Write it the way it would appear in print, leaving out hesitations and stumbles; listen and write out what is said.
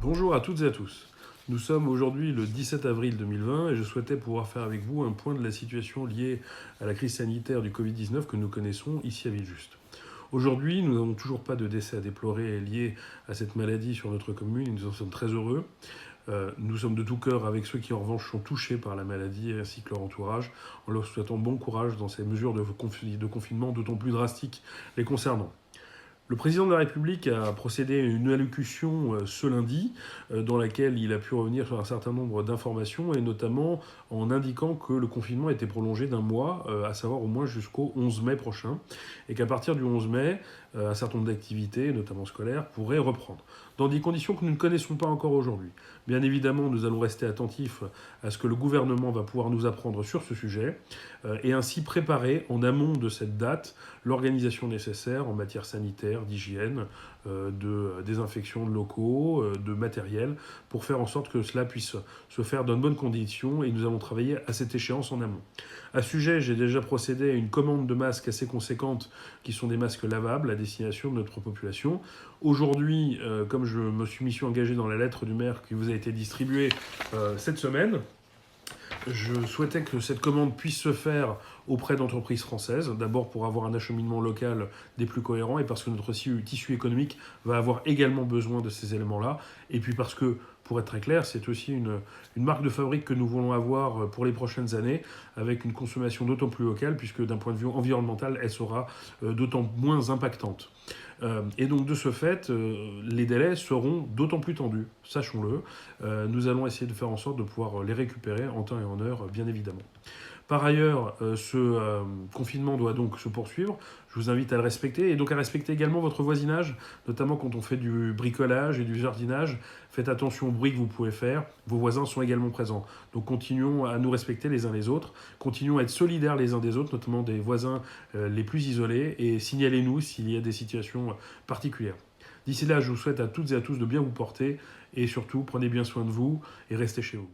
Bonjour à toutes et à tous. Nous sommes aujourd'hui le 17 avril 2020 et je souhaitais pouvoir faire avec vous un point de la situation liée à la crise sanitaire du Covid-19 que nous connaissons ici à Villejuste. Aujourd'hui, nous n'avons toujours pas de décès à déplorer liés à cette maladie sur notre commune et nous en sommes très heureux. Nous sommes de tout cœur avec ceux qui en revanche sont touchés par la maladie ainsi que leur entourage en leur souhaitant bon courage dans ces mesures de confinement d'autant plus drastiques les concernant. Le président de la République a procédé à une allocution ce lundi dans laquelle il a pu revenir sur un certain nombre d'informations et notamment en indiquant que le confinement était prolongé d'un mois, à savoir au moins jusqu'au 11 mai prochain, et qu'à partir du 11 mai, un certain nombre d'activités, notamment scolaires, pourraient reprendre, dans des conditions que nous ne connaissons pas encore aujourd'hui. Bien évidemment, nous allons rester attentifs à ce que le gouvernement va pouvoir nous apprendre sur ce sujet et ainsi préparer en amont de cette date l'organisation nécessaire en matière sanitaire, d'hygiène, de désinfection de locaux, de matériel, pour faire en sorte que cela puisse se faire dans de bonnes conditions et nous allons travailler à cette échéance en amont. À ce sujet, j'ai déjà procédé à une commande de masques assez conséquente qui sont des masques lavables à destination de notre population. Aujourd'hui, comme je me suis engagé dans la lettre du maire qui vous a été distribuée cette semaine, je souhaitais que cette commande puisse se faire auprès d'entreprises françaises, d'abord pour avoir un acheminement local des plus cohérents et parce que notre tissu économique va avoir également besoin de ces éléments-là, et puis parce que, pour être très clair, c'est aussi une marque de fabrique que nous voulons avoir pour les prochaines années, avec une consommation d'autant plus locale, puisque d'un point de vue environnemental, elle sera d'autant moins impactante. Et donc de ce fait, les délais seront d'autant plus tendus, sachons-le. Nous allons essayer de faire en sorte de pouvoir les récupérer en temps et en heure, bien évidemment. Par ailleurs, ce confinement doit donc se poursuivre. Je vous invite à le respecter et donc à respecter également votre voisinage, notamment quand on fait du bricolage et du jardinage. Faites attention au bruit que vous pouvez faire. Vos voisins sont également présents. Donc continuons à nous respecter les uns les autres. Continuons à être solidaires les uns des autres, notamment des voisins les plus isolés. Et signalez-nous s'il y a des situations particulières. D'ici là, je vous souhaite à toutes et à tous de bien vous porter et surtout, prenez bien soin de vous et restez chez vous.